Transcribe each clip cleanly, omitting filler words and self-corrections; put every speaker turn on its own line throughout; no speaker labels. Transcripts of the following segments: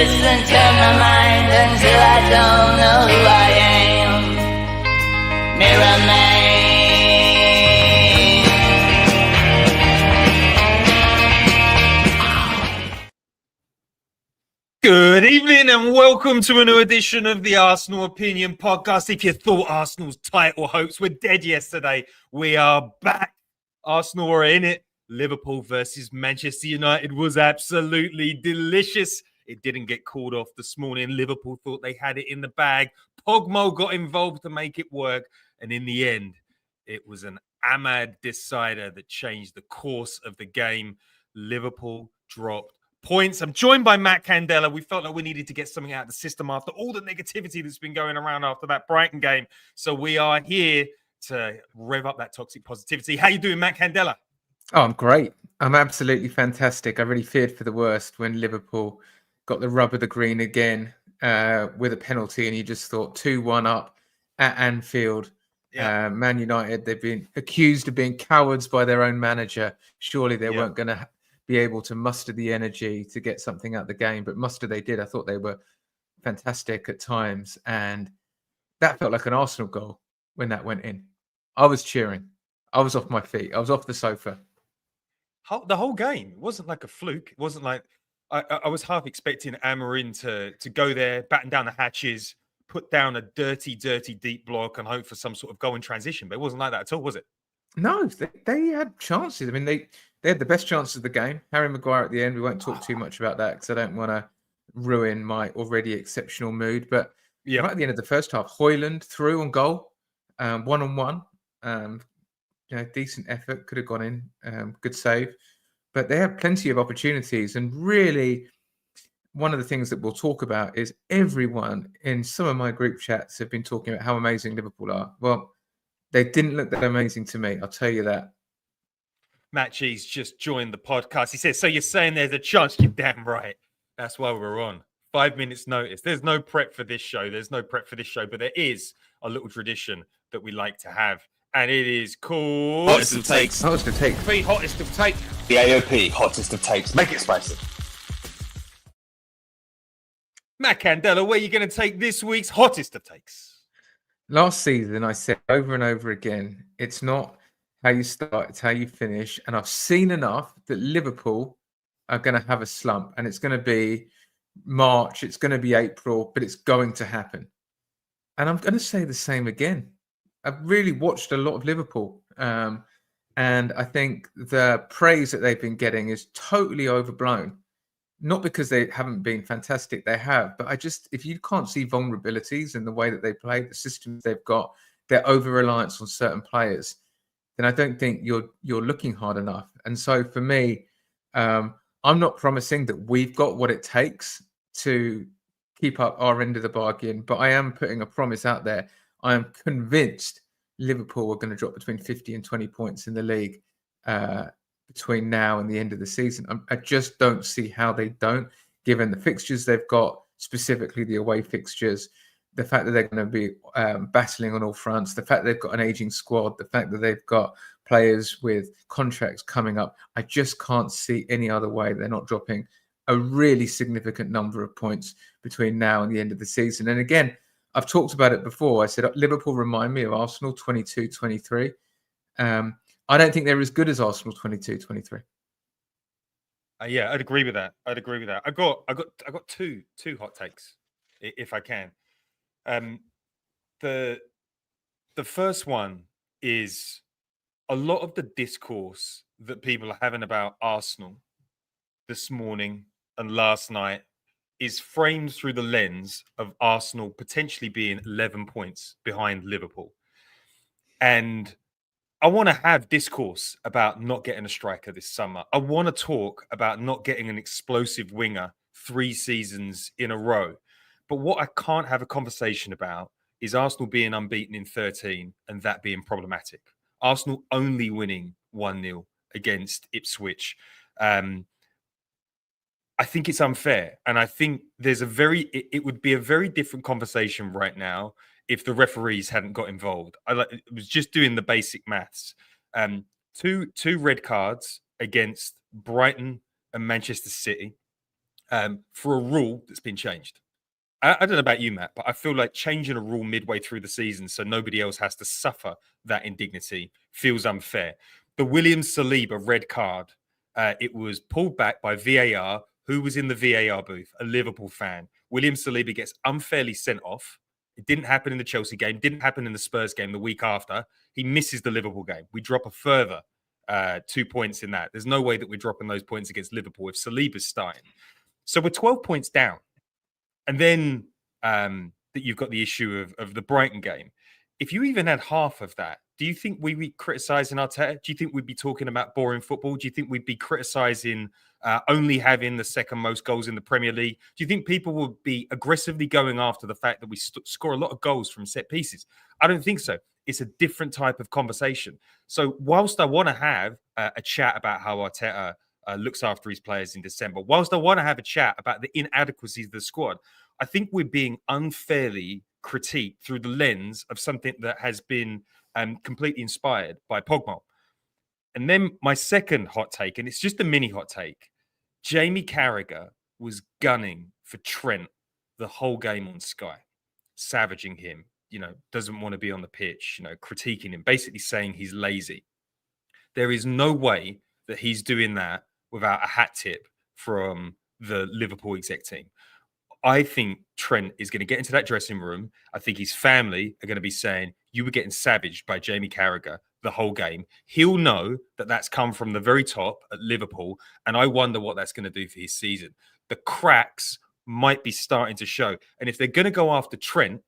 twist and turn my mind until I don't know who I am. Mirror man.
Good evening and welcome to a new edition of the Arsenal Opinion Podcast. If you thought Arsenal's title hopes were dead yesterday, we are back. Arsenal are in it. Liverpool versus Manchester United was absolutely delicious. It didn't get called off this morning. Liverpool thought they had it in the bag. PGMOL got involved to make it work. And in the end, it was an Ahmad decider that changed the course of the game. Liverpool dropped points. I'm joined by Matt Kandela. We felt like we needed to get something out of the system after all the negativity that's been going around after that Brighton game. So we are here to rev up that toxic positivity. How you doing, Matt Kandela?
Oh, I'm great. I'm absolutely fantastic. I really feared for the worst when Liverpool got the rub of the green again with a penalty, and you just thought 2-1 up at Anfield. Yeah. Man United, they've been accused of being cowards by their own manager. Surely they weren't going to be able to muster the energy to get something out of the game, but muster they did. I thought they were fantastic at times, and that felt like an Arsenal goal when that went in. I was cheering. I was off my feet. I was off the sofa.
The whole game wasn't like a fluke. It wasn't like I was half expecting Amorim to go there, batten down the hatches, put down a dirty deep block and hope for some sort of goal in transition. But it wasn't like that at all, was it?
No, they had chances. I mean, they had the best chances of the game. Harry Maguire at the end. We won't talk too much about that because I don't want to ruin my already exceptional mood. But right at the end of the first half, Højlund through on goal, 1-on-1. Decent effort, could have gone in. Good save. But they have plenty of opportunities. And really, one of the things that we'll talk about is everyone in some of my group chats have been talking about how amazing Liverpool are. Well, they didn't look that amazing to me. I'll tell you that.
Matt G's just joined the podcast. He says, so you're saying there's a chance? You're damn right. That's why we're on. 5 minutes notice. There's no prep for this show. But there is a little tradition that we like to have. And it is called...
Hottest of takes.
Hottest of takes.
The hottest of takes.
The AOP, hottest of takes. Make it spicy.
Matt Kandela, where are you going to take this week's hottest of takes?
Last season, I said over and over again, it's not how you start, it's how you finish. And I've seen enough that Liverpool are going to have a slump. And it's going to be March, it's going to be April, but it's going to happen. And I'm going to say the same again. I've really watched a lot of Liverpool. And I think the praise that they've been getting is totally overblown. Not because they haven't been fantastic, they have. But if you can't see vulnerabilities in the way that they play, the systems they've got, their over-reliance on certain players, then I don't think you're looking hard enough. And so for me, I'm not promising that we've got what it takes to keep up our end of the bargain, but I am putting a promise out there. I am convinced Liverpool are going to drop between 50 and 20 points in the league between now and the end of the season. I just don't see how they don't, given the fixtures they've got, specifically the away fixtures, the fact that they're going to be battling on all fronts, the fact they've got an aging squad, the fact that they've got players with contracts coming up. I just can't see any other way they're not dropping a really significant number of points between now and the end of the season. And again, I've talked about it before. I said Liverpool remind me of Arsenal 22-23. I don't think they're as good as Arsenal 22-23.
Yeah, I'd agree with that. I got two hot takes, if I can. The first one is a lot of the discourse that people are having about Arsenal this morning and last night is framed through the lens of Arsenal potentially being 11 points behind Liverpool. And I want to have discourse about not getting a striker this summer. I want to talk about not getting an explosive winger 3 seasons in a row. But what I can't have a conversation about is Arsenal being unbeaten in 13 and that being problematic. Arsenal only winning 1-0 against Ipswich. I think it's unfair. And I think it would be a very different conversation right now if the referees hadn't got involved. It was just doing the basic maths. Two red cards against Brighton and Manchester City. for a rule that's been changed. I don't know about you, Matt, but I feel like changing a rule midway through the season so nobody else has to suffer that indignity feels unfair. The William Saliba red card, it was pulled back by VAR. Who was in the VAR booth? A Liverpool fan. William Saliba gets unfairly sent off. It didn't happen in the Chelsea game, didn't happen in the Spurs game the week after. He misses the Liverpool game. We drop a further 2 points in that. There's no way that we're dropping those points against Liverpool if Saliba's starting. So we're 12 points down. And then that you've got the issue of the Brighton game. If you even had half of that, do you think we'd be criticising Arteta? Do you think we'd be talking about boring football? Do you think we'd be criticising only having the second most goals in the Premier League? Do you think people would be aggressively going after the fact that we score a lot of goals from set pieces? I don't think so. It's a different type of conversation. So whilst I want to have a chat about how Arteta looks after his players in December, whilst I want to have a chat about the inadequacies of the squad, I think we're being unfairly critiqued through the lens of something that has been completely inspired by PGMOL. And then my second hot take, and it's just a mini hot take, Jamie Carragher was gunning for Trent the whole game on Sky, savaging him, doesn't want to be on the pitch, critiquing him, basically saying he's lazy. There is no way that he's doing that without a hat tip from the Liverpool exec team. I think Trent is going to get into that dressing room. I think his family are going to be saying, you were getting savaged by Jamie Carragher the whole game. He'll know that that's come from the very top at Liverpool. And I wonder what that's going to do for his season. The cracks might be starting to show. And if they're going to go after Trent,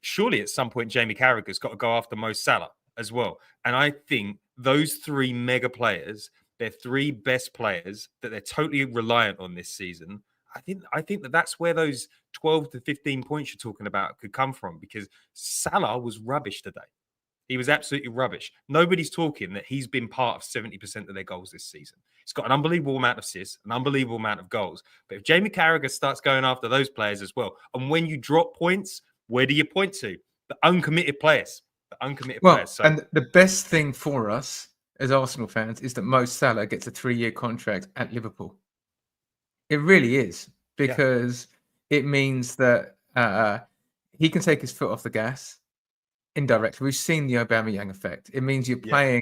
surely at some point, Jamie Carragher's got to go after Mo Salah as well. And I think those three mega players, they're three best players that they're totally reliant on this season. I think that's where those 12 to 15 points you're talking about could come from, because Salah was rubbish today. He was absolutely rubbish. Nobody's talking that he's been part of 70% of their goals this season. He's got an unbelievable amount of assists, an unbelievable amount of goals. But if Jamie Carragher starts going after those players as well, and when you drop points, where do you point to? The uncommitted players. Players. So,
and the best thing for us as Arsenal fans is that Mo Salah gets a 3-year contract at Liverpool. It really is, because it means that he can take his foot off the gas indirectly. We've seen the Aubameyang effect. It means you're paying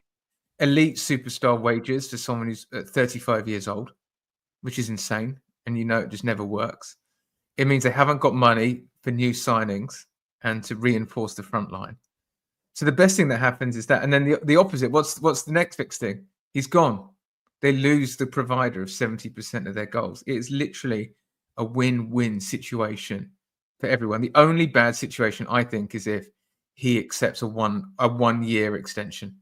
elite superstar wages to someone who's 35 years old, which is insane. And it just never works. It means they haven't got money for new signings and to reinforce the front line. So the best thing that happens is that. And then the opposite, what's the next fixed thing? He's gone. They lose the provider of 70% of their goals. It's literally a win-win situation for everyone. The only bad situation, I think, is if he accepts a one-year extension.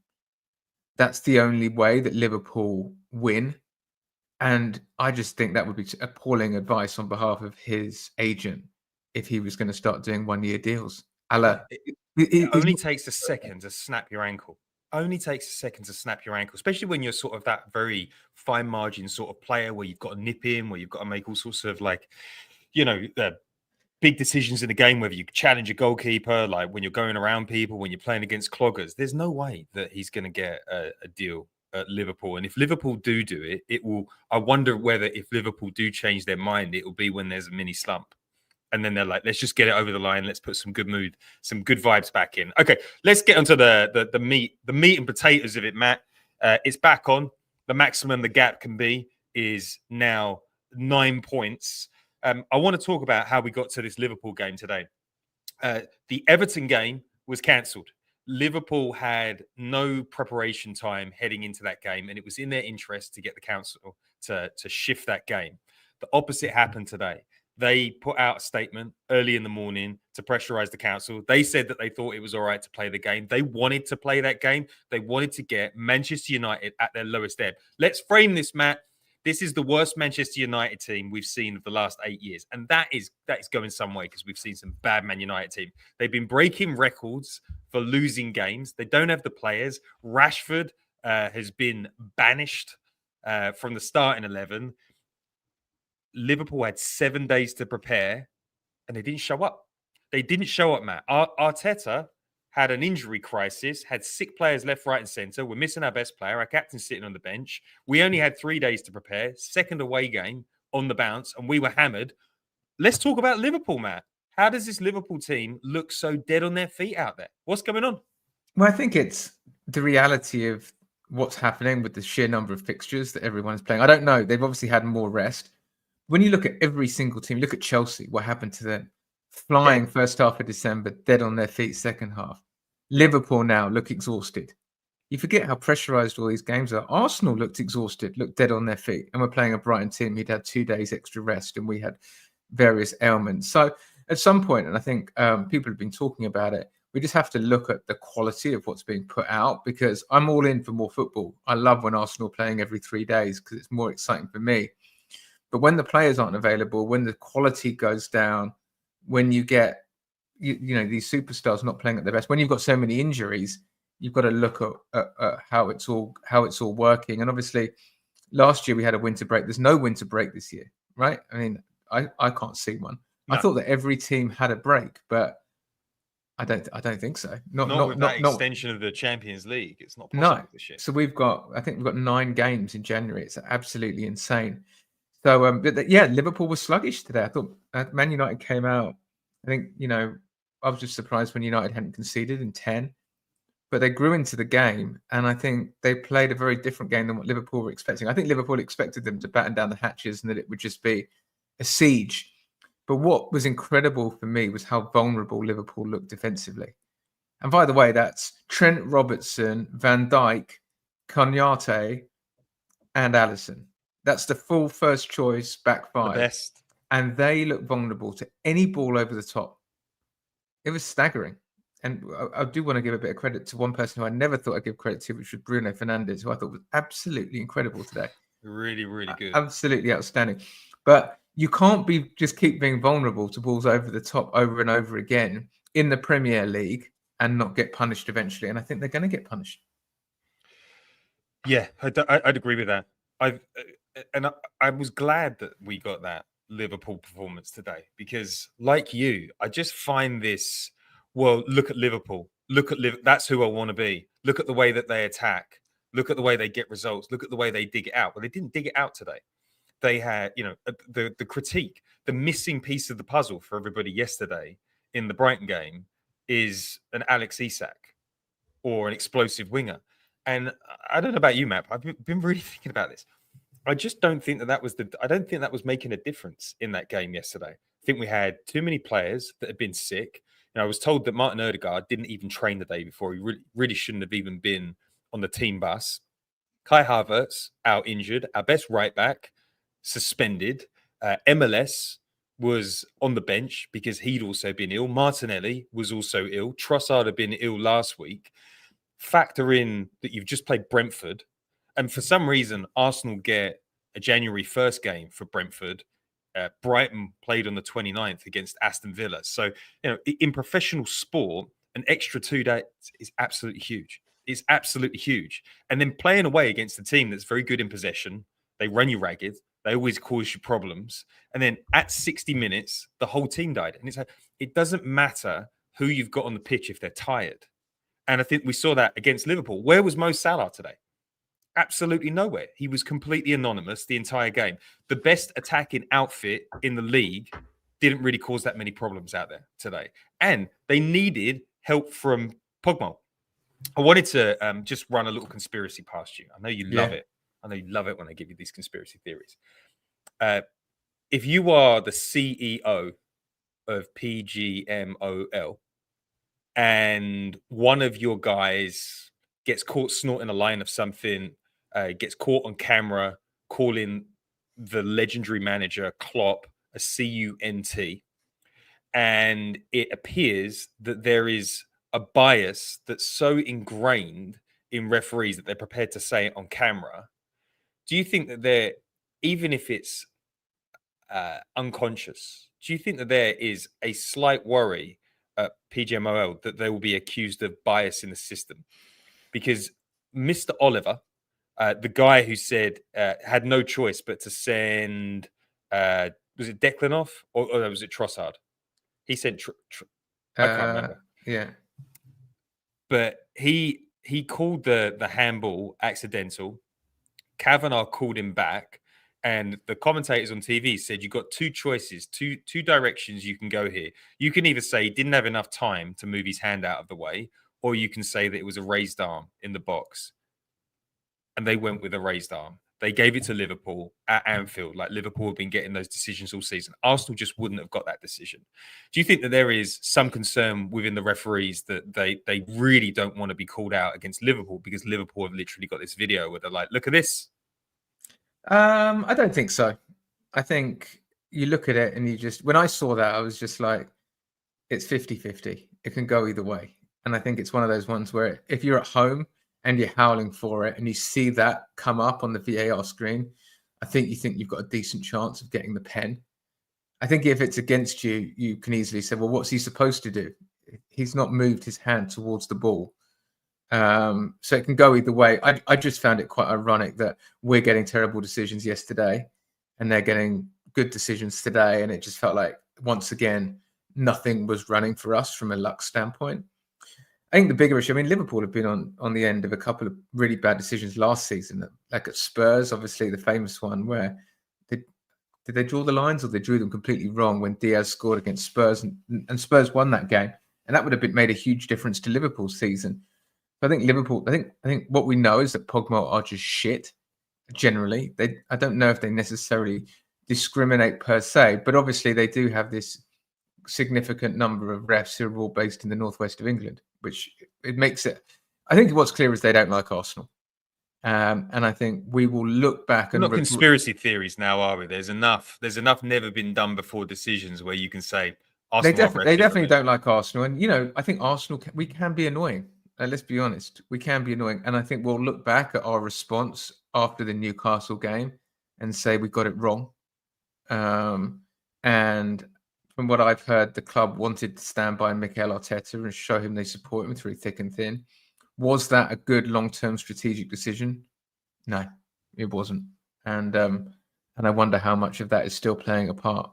That's the only way that Liverpool win. And I just think that would be appalling advice on behalf of his agent if he was going to start doing one-year deals.
It only takes a second to snap your ankle. Especially when you're sort of that very fine margin sort of player where you've got to nip in, where you've got to make all sorts of big decisions in the game, whether you challenge a goalkeeper, like when you're going around people, when you're playing against cloggers. There's no way that he's going to get a deal at Liverpool. And if Liverpool do it, it will. I wonder whether if Liverpool do change their mind, it will be when there's a mini slump. And then they're like, let's just get it over the line. Let's put some good mood, some good vibes back in. Okay, let's get onto the meat and potatoes of it, Matt. It's back on. The maximum the gap can be is now 9 points. I want to talk about how we got to this Liverpool game today. The Everton game was cancelled. Liverpool had no preparation time heading into that game, and it was in their interest to get the council to shift that game. The opposite happened today. They put out a statement early in the morning to pressurize the council. They said that they thought it was all right to play the game. They wanted to play that game. They wanted to get Manchester United at their lowest ebb. Let's frame this, Matt. This is the worst Manchester United team we've seen of the last 8 years. And that is going some way, because we've seen some bad Man United team. They've been breaking records for losing games. They don't have the players. Rashford has been banished from the starting 11. Liverpool had 7 days to prepare, and they didn't show up. Matt. Arteta had an injury crisis, had sick players left, right, and centre. We're missing our best player. Our captain's sitting on the bench. We only had 3 days to prepare. Second away game on the bounce, and we were hammered. Let's talk about Liverpool, Matt. How does this Liverpool team look so dead on their feet out there? What's going on?
Well, I think it's the reality of what's happening with the sheer number of fixtures that everyone's playing. I don't know. They've obviously had more rest. When you look at every single team, look at Chelsea, what happened to them? Flying first half of December, dead on their feet second half. Liverpool now look exhausted. You forget how pressurised all these games are. Arsenal looked exhausted, looked dead on their feet. And we're playing a Brighton team who'd had 2 days extra rest and we had various ailments. So at some point, and I think people have been talking about it, we just have to look at the quality of what's being put out, because I'm all in for more football. I love when Arsenal are playing every 3 days because it's more exciting for me. But when the players aren't available, when the quality goes down, when you get you know these superstars not playing at their best, when you've got so many injuries, you've got to look at how it's all working. And obviously, last year we had a winter break. There's no winter break this year, right? I mean, I can't see one. No. I thought that every team had a break, but I don't think so.
Not with that extension of the Champions League. It's not possible this year.
So I think we've got 9 games in January. It's absolutely insane. So Liverpool was sluggish today. I thought Man United came out. I think I was just surprised when United hadn't conceded in 10, but they grew into the game, and I think they played a very different game than what Liverpool were expecting. I think Liverpool expected them to batten down the hatches and that it would just be a siege. But what was incredible for me was how vulnerable Liverpool looked defensively. And by the way, that's Trent Robertson, Van Dijk, Konaté, and Alisson. That's the full first choice back five.
The best.
And they look vulnerable to any ball over the top. It was staggering. And I do want to give a bit of credit to one person who I never thought I'd give credit to, which was Bruno Fernandes, who I thought was absolutely incredible today.
Really, really good.
Absolutely outstanding. But you can't just keep being vulnerable to balls over the top over and over again in the Premier League and not get punished eventually. And I think they're going to get punished.
Yeah, I'd agree with that. I was glad that we got that Liverpool performance today, because like you, I just find this, well, look at Liverpool. That's who I want to be. Look at the way that they attack. Look at the way they get results. Look at the way they dig it out. Well, they didn't dig it out today. They had, the critique, the missing piece of the puzzle for everybody yesterday in the Brighton game is an Alex Isak or an explosive winger. And I don't know about you, Matt, I've been really thinking about this. I just don't think I don't think that was making a difference in that game yesterday. I think we had too many players that had been sick. I was told that Martin Odegaard didn't even train the day before. He really shouldn't have even been on the team bus. Kai Havertz out injured. Our best right back suspended. MLS was on the bench because he'd also been ill. Martinelli was also ill. Trossard had been ill last week. Factor in that you've just played Brentford, and for some reason Arsenal get a January 1st game for Brentford. Brighton played on the 29th against Aston Villa. So, in professional sport, an extra 2 days is absolutely huge. It's absolutely huge. And then playing away against a team that's very good in possession, they run you ragged. They always cause you problems. And then at 60 minutes, the whole team died. And it's like, it doesn't matter who you've got on the pitch if they're tired. And I think we saw that against Liverpool. Where was Mo Salah today? Absolutely nowhere. He was completely anonymous the entire game. The best attacking outfit in the league didn't really cause that many problems out there today. And they needed help from PGMOL. I wanted to just run a little conspiracy past you. I know you love it. I know you love it when I give you these conspiracy theories. If you are the CEO of PGMOL and one of your guys gets caught snorting a line of something, gets caught on camera calling the legendary manager Klopp a CUNT, and it appears that there is a bias that's so ingrained in referees that they're prepared to say it on camera, do you think that even if it's unconscious, do you think that there is a slight worry at PGMOL that they will be accused of bias in the system? Because Mr. Oliver, the guy who said had no choice but to send, was it Declan off or was it Trossard? He sent, I can't remember.
Yeah.
But he called the handball accidental. Kavanagh called him back, And the commentators on TV said you've got two choices, two directions you can go here. You can either say he didn't have enough time to move his hand out of the way, or you can say that it was a raised arm in the box. And they went with a raised arm. They gave it to Liverpool at Anfield. Like, Liverpool have been getting those decisions all season. Arsenal just wouldn't have got that decision. Do you think that there is some concern within the referees that they really don't want to be called out against Liverpool, because Liverpool have literally got this video where they're like, look at this.
I don't think so. I think you look at it and you just, when I saw that, I was just like, it's 50-50. It can go either way. And I think it's one of those ones where if you're at home and you're howling for it and you see that come up on the VAR screen, I think you've got a decent chance of getting the pen. I think if it's against you, you can easily say, well, what's he supposed to do? He's not moved his hand towards the ball. So it can go either way. I just found it quite ironic that we're getting terrible decisions yesterday and they're getting good decisions today. And it just felt like, once again, nothing was running for us from a luck standpoint. I think the bigger issue, I mean, Liverpool have been on the end of a couple of really bad decisions last season, like at Spurs, obviously the famous one where did they draw the lines, or they drew them completely wrong when Diaz scored against Spurs and Spurs won that game. And that would have made a huge difference to Liverpool's season. I think Liverpool, I think what we know is that PGMOL are just shit generally. I don't know if they necessarily discriminate per se, but obviously they do have this significant number of refs who are all based in the northwest of England, which it makes it. I think what's clear is they don't like Arsenal, and I think we will look back and
not conspiracy theories now, are we? There's enough never been done before decisions where you can say Arsenal
they definitely don't like Arsenal, and I think Arsenal we can be annoying. Let's be honest, we can be annoying, and I think we'll look back at our response after the Newcastle game and say we got it wrong. And from what I've heard, the club wanted to stand by Mikel Arteta and show him they support him through thick and thin. Was that a good long-term strategic decision? No, it wasn't. And I wonder how much of that is still playing a part.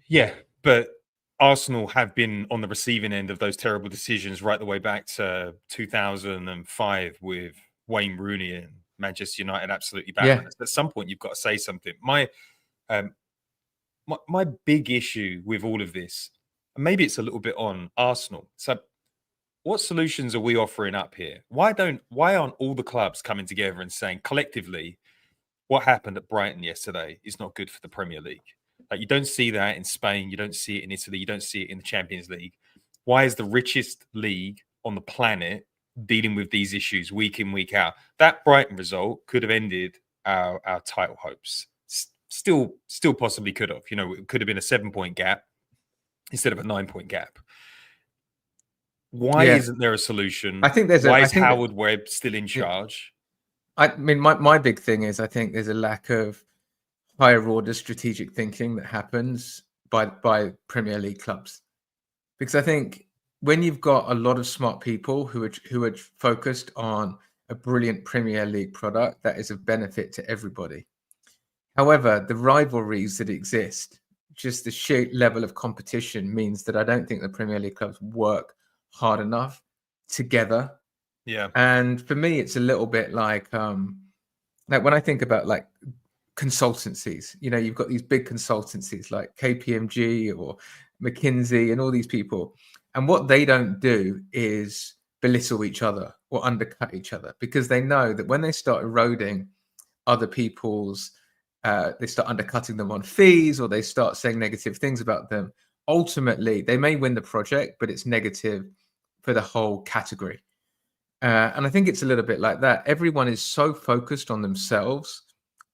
Yeah, but Arsenal have been on the receiving end of those terrible decisions right the way back to 2005 with Wayne Rooney and Manchester United absolutely battling us. At some point, you've got to say something. My big issue with all of this, and maybe it's a little bit on Arsenal. So, what solutions are we offering up here? Why aren't all the clubs coming together and saying collectively, what happened at Brighton yesterday is not good for the Premier League? Like, you don't see that in Spain, you don't see it in Italy, you don't see it in the Champions League. Why is the richest league on the planet dealing with these issues week in, week out? That Brighton result could have ended our title hopes. Still possibly could have. It could have been a 7-point gap instead of a 9-point gap. Why isn't there a solution?
I think
why is Howard Webb still in charge?
I mean, my big thing is I think there's a lack of higher order strategic thinking that happens by Premier League clubs, because I think when you've got a lot of smart people who are focused on a brilliant Premier League product that is of benefit to everybody. However, the rivalries that exist, just the sheer level of competition, means that I don't think the Premier League clubs work hard enough together.
Yeah.
And for me, it's a little bit like when I think about like consultancies, you've got these big consultancies like KPMG or McKinsey and all these people. And what they don't do is belittle each other or undercut each other, because they know that when they start eroding other people's, they start undercutting them on fees, or they start saying negative things about them, ultimately they may win the project, but it's negative for the whole category. And I think it's a little bit like that. Everyone is so focused on themselves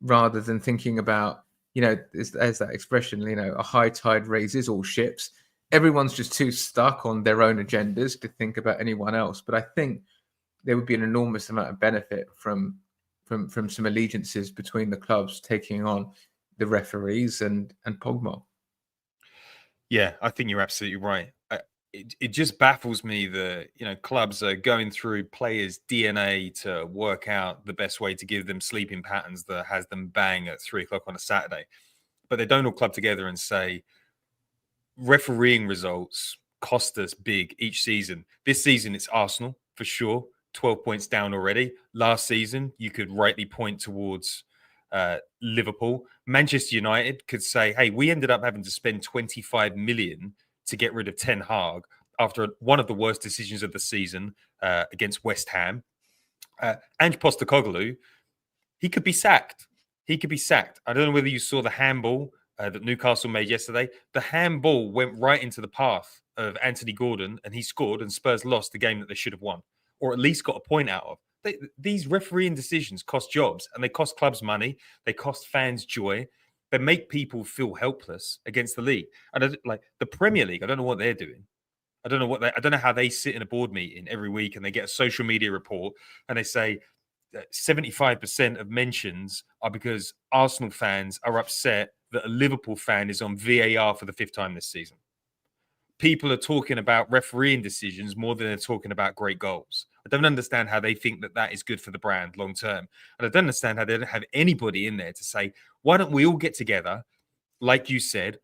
rather than thinking about, there's that expression, a high tide raises all ships. Everyone's just too stuck on their own agendas to think about anyone else. But I think there would be an enormous amount of benefit from some allegiances between the clubs taking on the referees and PGMOL.
Yeah, I think you're absolutely right. It just baffles me that clubs are going through players' DNA to work out the best way to give them sleeping patterns that has them bang at 3:00 on a Saturday, but they don't all club together and say refereeing results cost us big each season. This season, it's Arsenal for sure. 12 points down already. Last season, you could rightly point towards Liverpool. Manchester United could say, hey, we ended up having to spend 25 million to get rid of Ten Hag after one of the worst decisions of the season against West Ham. Ange Postecoglou, he could be sacked. He could be sacked. I don't know whether you saw the handball that Newcastle made yesterday. The handball went right into the path of Anthony Gordon, and he scored, and Spurs lost the game that they should have won, or at least got a point out of. These refereeing decisions cost jobs, and they cost clubs money. They cost fans joy. They make people feel helpless against the league. And like the Premier League, I don't know what they're doing. I don't know how they sit in a board meeting every week and they get a social media report and they say 75% of mentions are because Arsenal fans are upset that a Liverpool fan is on VAR for the 5th time this season. People are talking about refereeing decisions more than they're talking about great goals. I don't understand how they think that that is good for the brand long term. And I don't understand how they don't have anybody in there to say, why don't we all get together, like you said,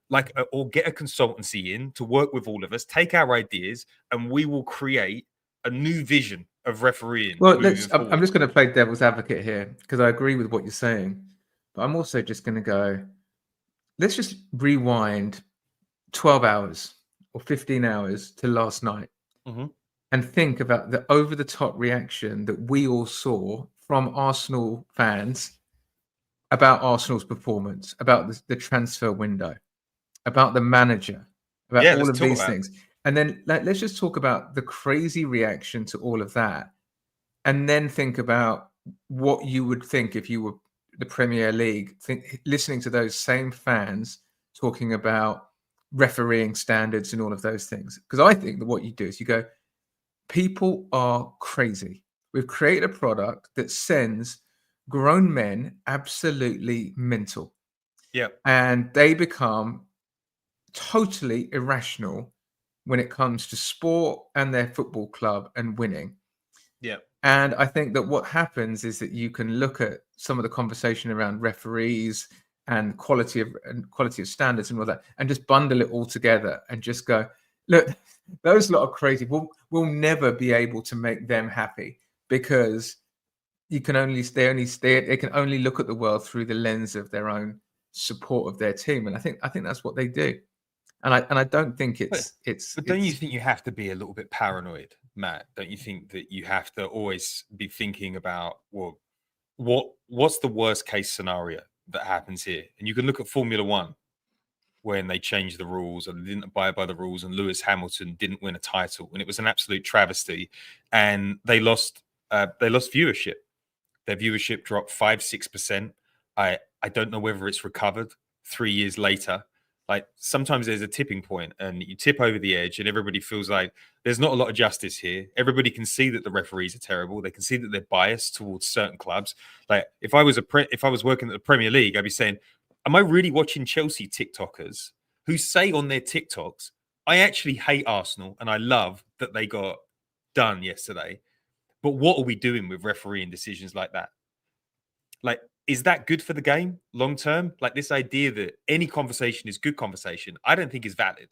or get a consultancy in to work with all of us, take our ideas, and we will create a new vision of refereeing.
Well, I'm just going to play devil's advocate here because I agree with what you're saying, but I'm also just going to go, let's just rewind 12 hours or 15 hours to last night and think about the over-the-top reaction that we all saw from Arsenal fans about Arsenal's performance, about the transfer window, about the manager, about all of these things. And then let's just talk about the crazy reaction to all of that. And then think about what you would think if you were the Premier League, listening to those same fans talking about refereeing standards and all of those things. Because I think that what you do is you go, people are crazy. We've created a product that sends grown men absolutely mental.
Yeah.
And they become totally irrational when it comes to sport and their football club and winning.
Yeah.
And I think that what happens is that you can look at some of the conversation around referees and quality of standards and all that, and just bundle it all together and just go, look, those lot are crazy. We'll never be able to make them happy because they can only look at the world through the lens of their own support of their team. And I think that's what they do. And I don't think it's.
But don't you think you have to be a little bit paranoid, Matt? Don't you think that you have to always be thinking about, well, what's the worst case scenario that happens here? And you can look at Formula One when they changed the rules and didn't abide by the rules, and Lewis Hamilton didn't win a title, and it was an absolute travesty, and they lost viewership. Their viewership dropped 5-6%. I don't know whether it's recovered 3 years later. Like sometimes there's a tipping point and you tip over the edge and everybody feels like there's not a lot of justice here. Everybody can see that the referees are terrible. They can see that they're biased towards certain clubs. Like if I was working at the Premier League, I'd be saying, am I really watching Chelsea TikTokers who say on their TikToks, I actually hate Arsenal and I love that they got done yesterday. But what are we doing with refereeing decisions like that? Like, is that good for the game long term? Like this idea that any conversation is good conversation, I don't think is valid.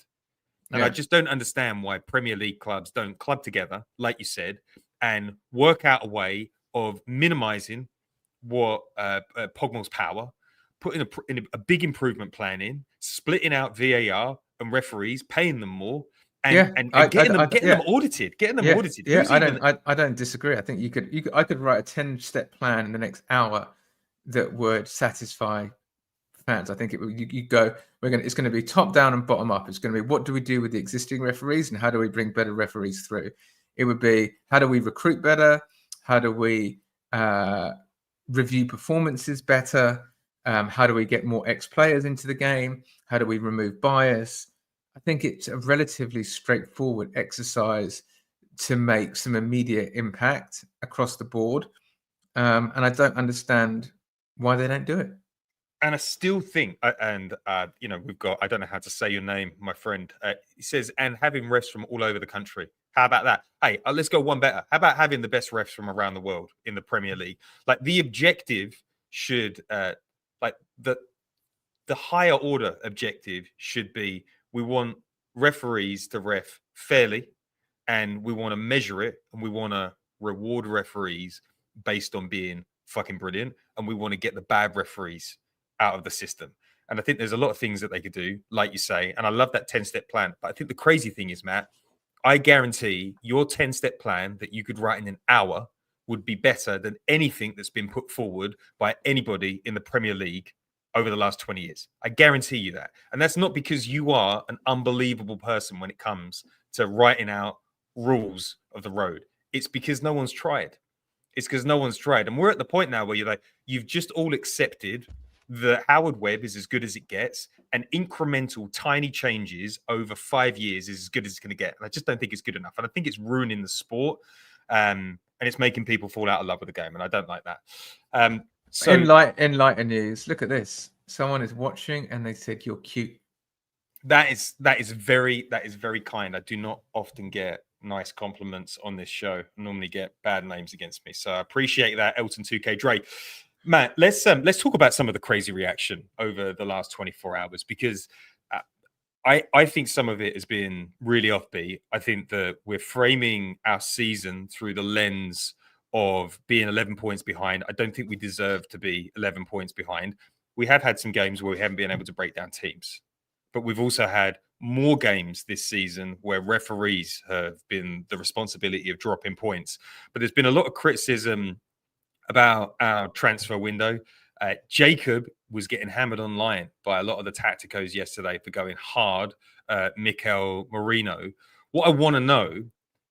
And I just don't understand why Premier League clubs don't club together, like you said, and work out a way of minimizing what PGMOL's power, putting a big improvement plan in, splitting out VAR and referees, paying them more, and getting them audited.
Yeah, I don't disagree. I think I could write a 10-step plan in the next hour that would satisfy fans. I think it's going to be top down and bottom up. It's going to be, what do we do with the existing referees and how do we bring better referees through? It would be, how do we recruit better? How do we review performances better? How do we get more ex-players into the game? How do we remove bias? I think it's a relatively straightforward exercise to make some immediate impact across the board. And I don't understand why they don't do it.
And I still think, we've got, I don't know how to say your name, my friend. He says, and having refs from all over the country. How about that? Hey, let's go one better. How about having the best refs from around the world in the Premier League? Like the objective should, the higher order objective should be, we want referees to ref fairly, and we want to measure it, and we want to reward referees based on being fucking brilliant, and we want to get the bad referees out of the system. And I think there's a lot of things that they could do, like you say, and I love that 10-step plan. But I think the crazy thing is, Matt, I guarantee your 10-step plan that you could write in an hour would be better than anything that's been put forward by anybody in the Premier League over the last 20 years. I guarantee you that. And that's not because you are an unbelievable person when it comes to writing out rules of the road. It's because no one's tried. It's because no one's tried. And we're at the point now where you're like, you've just all accepted that Howard Webb is as good as it gets, and incremental tiny changes over 5 years is as good as it's going to get. And I just don't think it's good enough. And I think it's ruining the sport. And it's making people fall out of love with the game. And I don't like that. So
in lighter news, look at this. Someone is watching and they said you're cute.
that is very kind. I do not often get nice compliments on this show. I normally get bad names against me. So I appreciate that, Elton 2K Dre. Matt, let's talk about some of the crazy reaction over the last 24 hours, because I think some of it has been really offbeat. I think that we're framing our season through the lens of being 11 points behind. I don't think we deserve to be 11 points behind. We have had some games where we haven't been able to break down teams, but we've also had more games this season where referees have been the responsibility of dropping points. But there's been a lot of criticism about our transfer window. Jacob was getting hammered online by a lot of the tacticos yesterday for going hard Mikel Merino. What I want to know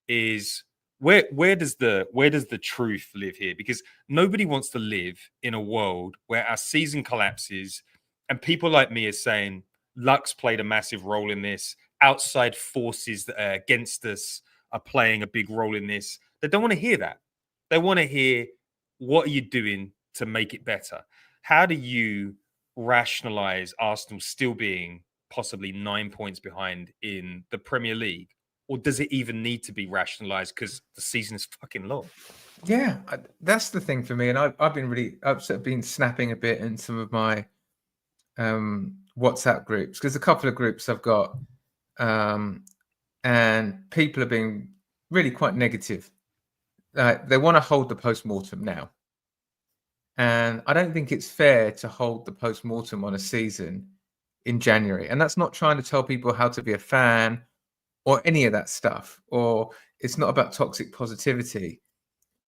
is where does the truth live here? Because nobody wants to live in a world where our season collapses and people like me are saying luck's played a massive role in this. Outside forces that are against us are playing a big role in this. They don't want to hear that. They want to hear, what are you doing to make it better? How do you rationalize Arsenal still being possibly 9 points behind in the Premier League? Or does it even need to be rationalized because the season is fucking long?
Yeah, that's the thing for me. And I've sort of been snapping a bit in some of my WhatsApp groups, because a couple of groups I've got, and people are being really quite negative. They want to hold the post-mortem now. And I don't think it's fair to hold the post-mortem on a season in January. And that's not trying to tell people how to be a fan or any of that stuff, or it's not about toxic positivity.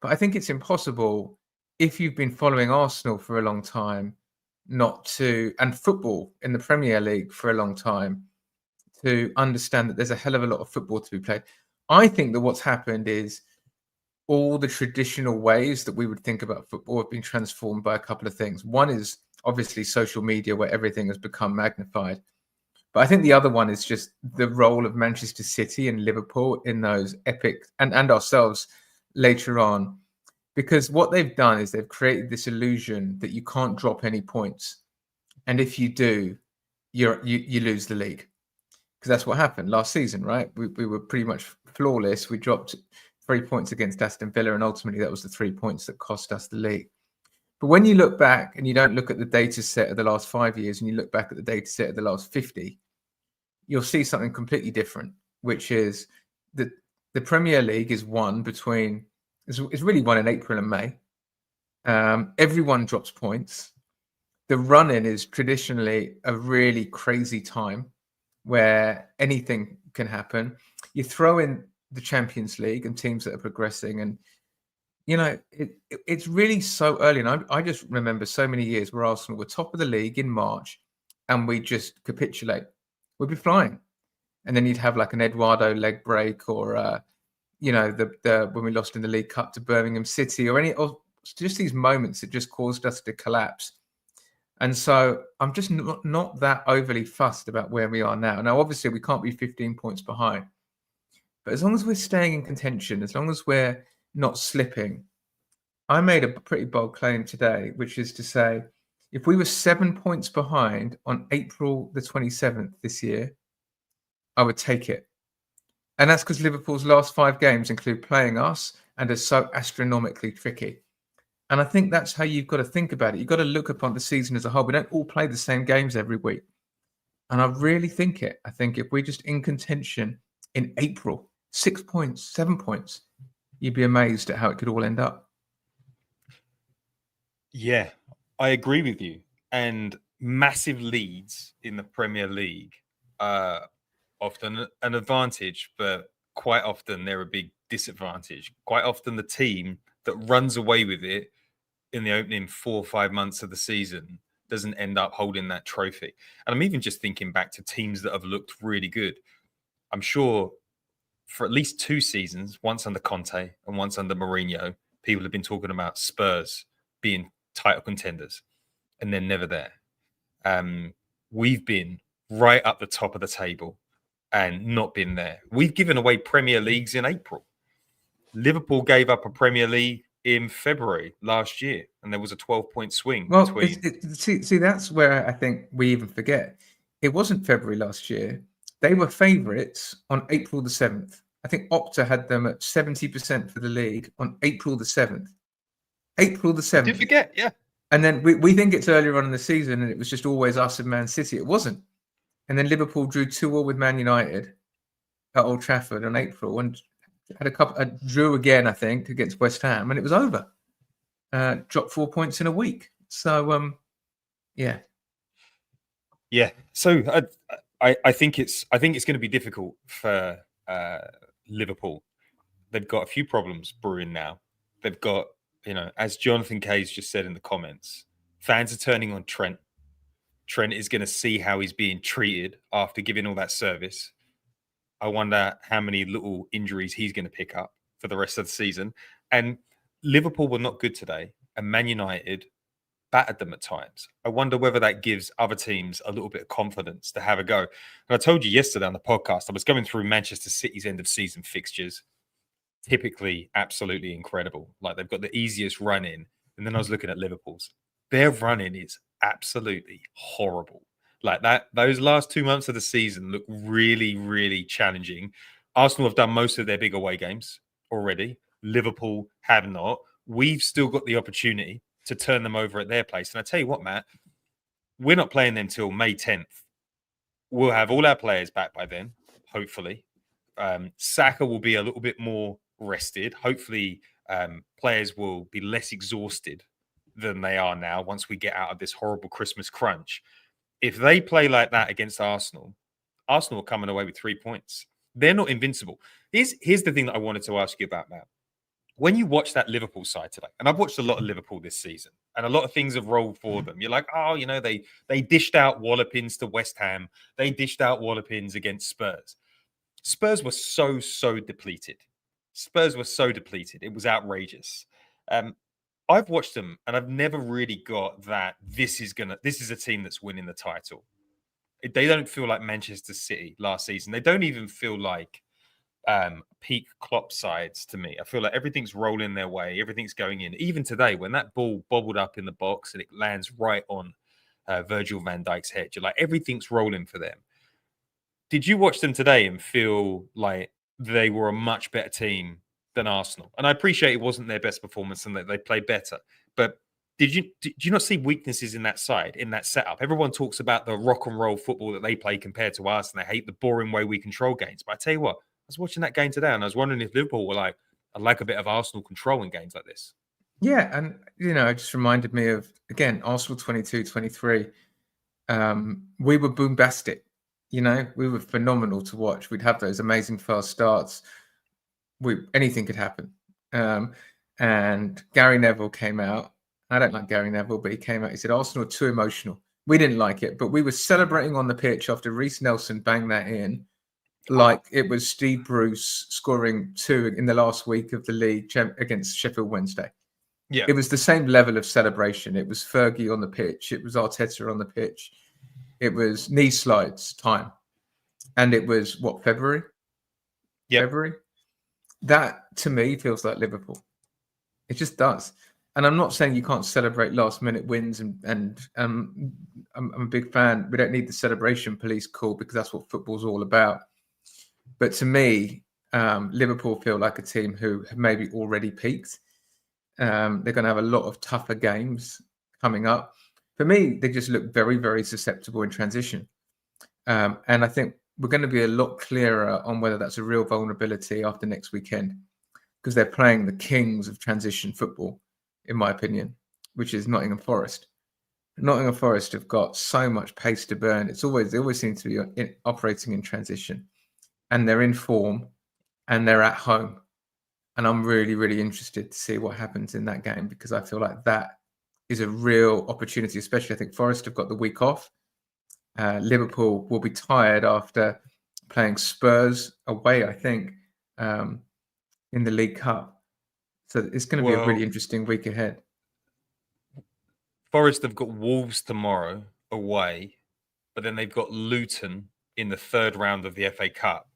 But I think it's impossible, if you've been following Arsenal for a long time, and football in the Premier League for a long time, to understand that there's a hell of a lot of football to be played. I think that what's happened is all the traditional ways that we would think about football have been transformed by a couple of things. One is obviously social media, where everything has become magnified. But I think the other one is just the role of Manchester City and Liverpool in those epic, and ourselves later on, because what they've done is they've created this illusion that you can't drop any points. And if you do, you lose the league. Because that's what happened last season, right? We were pretty much flawless. We dropped 3 points against Aston Villa, and ultimately that was the 3 points that cost us the league. But when you look back and you don't look at the data set of the last 5 years, and you look back at the data set of the last 50, you'll see something completely different, which is that the Premier League is really won in April and May. Everyone drops points. The run-in is traditionally a really crazy time where anything can happen. You throw in the Champions League and teams that are progressing, and it's really so early. And I just remember so many years where Arsenal were top of the league in March and we just capitulate. We'd be flying, and then you'd have like an Eduardo leg break, or the when we lost in the League Cup to Birmingham City, or just these moments that just caused us to collapse. And so I'm just not that overly fussed about where we are now. Now, obviously, we can't be 15 points behind, but as long as we're staying in contention, as long as we're not slipping, I made a pretty bold claim today, which is to say, if we were 7 points behind on April the 27th this year, I would take it. And that's because Liverpool's last 5 games include playing us and are so astronomically tricky. And I think that's how you've got to think about it. You've got to look upon the season as a whole. We don't all play the same games every week. And I really think it. I think if we're just in contention in April, 6 points, 7 points, you'd be amazed at how it could all end up.
Yeah, I agree with you. And massive leads in the Premier League are often an advantage, but quite often they're a big disadvantage. Quite often the team that runs away with it in the opening 4 or 5 months of the season doesn't end up holding that trophy. And I'm even just thinking back to teams that have looked really good. I'm sure for at least 2 seasons, once under Conte and once under Mourinho, people have been talking about Spurs being title contenders, and they're never there. We've been right up the top of the table and not been there. We've given away Premier Leagues in April. Liverpool gave up a Premier League in February last year, and there was a 12-point swing
Well,
between.
see, that's where I think we even forget. It wasn't February last year. They were favourites on April the 7th. I think Opta had them at 70% for the league on April the 7th. April the 7th.
Did forget, yeah.
And then we think it's earlier on in the season and it was just always us and Man City. It wasn't. And then Liverpool drew 2-2 with Man United at Old Trafford in April and had a drew again, I think, against West Ham, and it was over. Dropped 4 points in a week. So, yeah.
So I think it's going to be difficult for Liverpool. They've got a few problems brewing now. They've got, as Jonathan Kay's just said in the comments, fans are turning on Trent. Trent is going to see how he's being treated after giving all that service. I wonder how many little injuries he's going to pick up for the rest of the season. And Liverpool were not good today, and Man United battered them at times. I wonder whether that gives other teams a little bit of confidence to have a go. And I told you yesterday on the podcast, I was going through Manchester City's end of season fixtures. Typically, absolutely incredible. Like, they've got the easiest run in. And then I was looking at Liverpool's. Their run in is absolutely horrible. Like that, those last 2 months of the season look really, really challenging. Arsenal have done most of their big away games already. Liverpool have not. We've still got the opportunity to turn them over at their place. And I tell you what, Matt, we're not playing them till May 10th. We'll have all our players back by then, hopefully. Saka will be a little bit more rested. Hopefully, players will be less exhausted than they are now once we get out of this horrible Christmas crunch. If they play like that against Arsenal are coming away with 3 points. They're not invincible. Here's the thing that I wanted to ask you about, Matt. When you watch that Liverpool side today, and I've watched a lot of Liverpool this season, and a lot of things have rolled for them. You're like, oh, they dished out wallopings to West Ham. They dished out wallopings against Spurs. Spurs were so depleted. It was outrageous. I've watched them and I've never really got that this is a team that's winning the title. They don't feel like Manchester City last season. They don't even feel like peak Klopp sides to me. I feel like everything's rolling their way. Everything's going in. Even today, when that ball bobbled up in the box and it lands right on Virgil van Dijk's head, you're like, everything's rolling for them. Did you watch them today and feel like they were a much better team than Arsenal? And I appreciate it wasn't their best performance and that they played better. But did you not see weaknesses in that side, in that setup? Everyone talks about the rock and roll football that they play compared to us, and they hate the boring way we control games. But I tell you what, I was watching that game today and I was wondering if Liverpool were like, I'd like a bit of Arsenal control in games like this.
Yeah, and, it just reminded me of, again, Arsenal 22-23. We were boombastic. We were phenomenal to watch. We'd have those amazing fast starts. Anything could happen. And Gary Neville came out. I don't like Gary Neville, but he came out. He said, Arsenal are too emotional. We didn't like it, but we were celebrating on the pitch after Reece Nelson banged that in like it was Steve Bruce scoring 2 in the last week of the league against Sheffield Wednesday.
Yeah.
It was the same level of celebration. It was Fergie on the pitch. It was Arteta on the pitch. It was knee slides time. And it was, February?
Yep.
February? That, to me, feels like Liverpool. It just does. And I'm not saying you can't celebrate last-minute wins, and I'm a big fan. We don't need the celebration police call because that's what football's all about. But to me, Liverpool feel like a team who have maybe already peaked. They're going to have a lot of tougher games coming up. For me, they just look very, very susceptible in transition. And I think we're going to be a lot clearer on whether that's a real vulnerability after next weekend, because they're playing the kings of transition football, in my opinion. which is Nottingham Forest. Nottingham Forest have got so much pace to burn. They always seem to be operating in transition, and they're in form, and they're at home. And I'm really, really interested to see what happens in that game, because I feel like that is a real opportunity, especially I think Forest have got the week off. Liverpool will be tired after playing Spurs away, I think, in the League Cup. So it's going to be a really interesting week ahead.
Forest have got Wolves tomorrow away, but then they've got Luton in the third round of the FA Cup.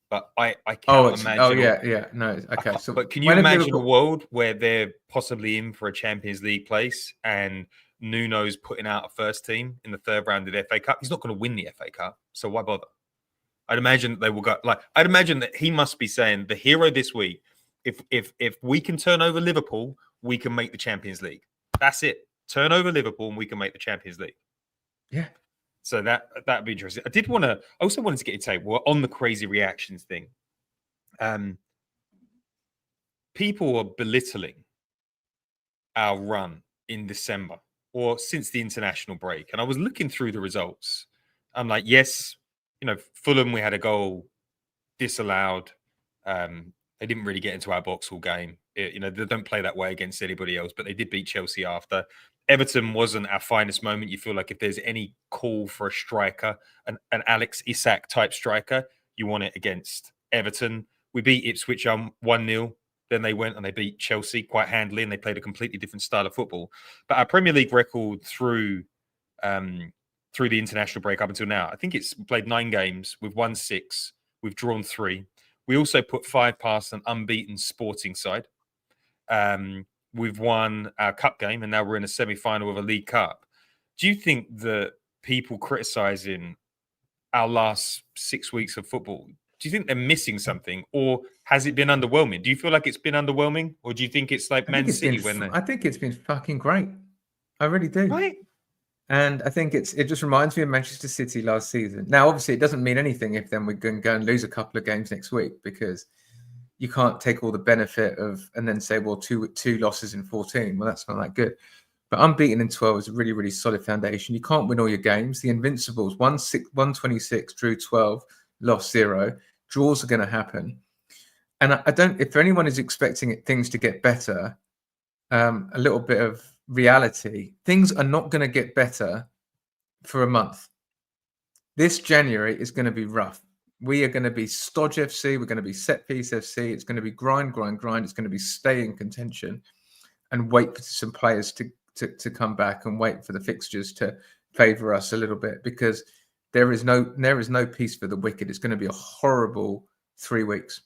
But I can't imagine.
No, okay. So,
but can you imagine a world where they're possibly in for a Champions League place and Nuno's putting out a first team in the third round of the FA Cup? He's not going to win the FA Cup, so why bother? I'd imagine they will go. I'd imagine that he must be saying the hero this week. If we can turn over Liverpool, we can make the Champions League. That's it. Turn over Liverpool and we can make the Champions League.
Yeah.
So that'd be interesting. I also wanted to get your take on the crazy reactions thing. People are belittling our run in December or since the international break. And I was looking through the results. I'm like, yes, Fulham, we had a goal disallowed. They didn't really get into our box all game. They don't play that way against anybody else, but they did beat Chelsea after. Everton wasn't our finest moment. You feel like if there's any call for a striker, an Alex Isak type striker, you want it against Everton. We beat Ipswich 1-0. Then they went and they beat Chelsea quite handily, and they played a completely different style of football. But our Premier League record through the international break up until now, I think it's played 9 games. We've won 6. We've drawn 3. We also put 5 past an unbeaten Sporting side. We've won our cup game, and now we're in a semi-final of a League Cup. Do you think that people criticising our last 6 weeks of football, do you think they're missing something, or has it been underwhelming? Do you feel like it's been underwhelming, or do you think it's like Man City
I think it's been fucking great. I really do.
Right.
And I think it just reminds me of Manchester City last season. Now, obviously, it doesn't mean anything if then we're going to go and lose a couple of games next week, because you can't take all the benefit of and then say, well, two losses in 14. Well, that's not that good. But unbeaten in 12 is a really, really solid foundation. You can't win all your games. The Invincibles, 126, drew 12, lost 0. Draws are going to happen. And I don't, if anyone is expecting things to get better, a little bit of reality, things are not going to get better for a month. This January is going to be rough. We are going to be Stodge FC. We're going to be Set Piece FC. It's going to be grind. It's going to be stay in contention and wait for some players to come back and wait for the fixtures to favour us a little bit, because there is no peace for the wicked. It's going to be a horrible 3 weeks.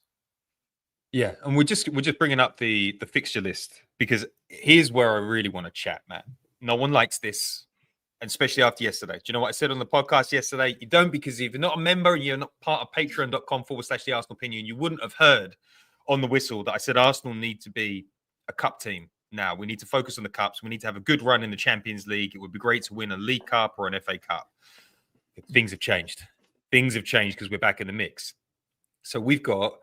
Yeah, and we're just bringing up the fixture list, because here's where I really want to chat, Matt. No one likes this. And especially after yesterday. Do you know what I said on the podcast yesterday? You don't, because if you're not a member and you're not part of patreon.com/the Arsenal Opinion, you wouldn't have heard on the whistle that I said Arsenal need to be a cup team now. We need to focus on the cups. We need to have a good run in the Champions League. It would be great to win a League Cup or an FA Cup. Things have changed. Things have changed because we're back in the mix. So we've got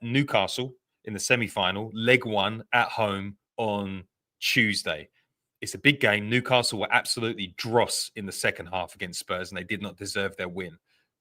Newcastle in the semi-final, leg 1 at home on Tuesday. It's a big game. Newcastle were absolutely dross in the second half against Spurs, and they did not deserve their win.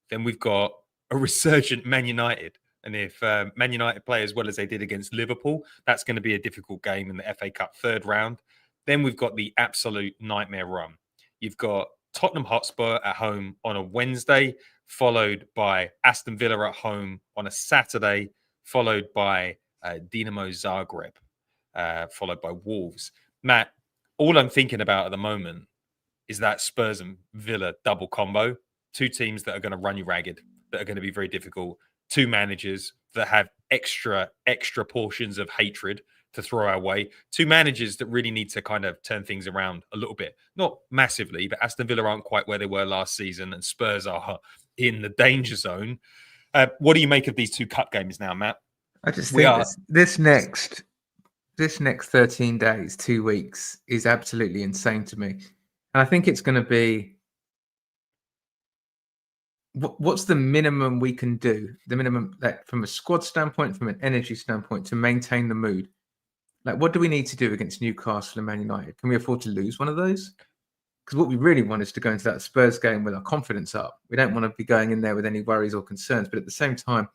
Then we've got a resurgent Man United. And if Man United play as well as they did against Liverpool, that's going to be a difficult game in the FA Cup third round. Then we've got the absolute nightmare run. You've got Tottenham Hotspur at home on a Wednesday, followed by Aston Villa at home on a Saturday, followed by Dinamo Zagreb, followed by Wolves. Matt, all I'm thinking about at the moment is that Spurs and Villa double combo. 2 teams that are going to run you ragged, that are going to be very difficult. 2 managers that have extra portions of hatred to throw our way. 2 managers that really need to kind of turn things around a little bit. Not massively, but Aston Villa aren't quite where they were last season, and Spurs are in the danger zone. What do you make of these 2 cup games now, Matt?
I just think this next 13 days, 2 weeks, is absolutely insane to me. And I think it's going to be, what's the minimum we can do? The minimum, that from a squad standpoint, from an energy standpoint, to maintain the mood. Like, what do we need to do against Newcastle and Man United? Can we afford to lose one of those? Because what we really want is to go into that Spurs game with our confidence up. We don't want to be going in there with any worries or concerns. But at the same time,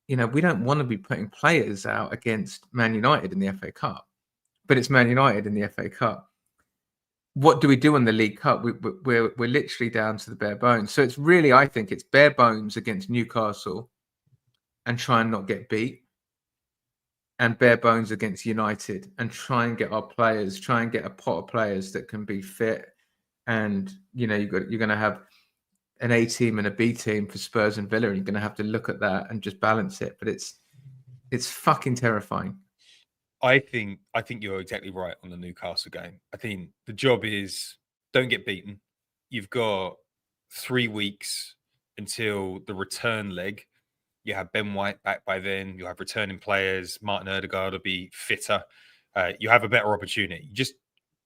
we don't want to be putting players out against Man United in the FA Cup. But it's Man United in the FA Cup. What do we do in the League Cup? We're literally down to the bare bones. So it's really, I think, it's bare bones against Newcastle and try and not get beat, and bare bones against United and try and get our players, try and get a pot of players that can be fit. And you're going to have an A team and a B team for Spurs and Villa, and you're going to have to look at that and just balance it. But it's fucking terrifying.
I think you're exactly right on the Newcastle game. I think the job is don't get beaten. You've got 3 weeks until the return leg. You have Ben White back by then. You'll have returning players. Martin Odegaard will be fitter. You have a better opportunity. You just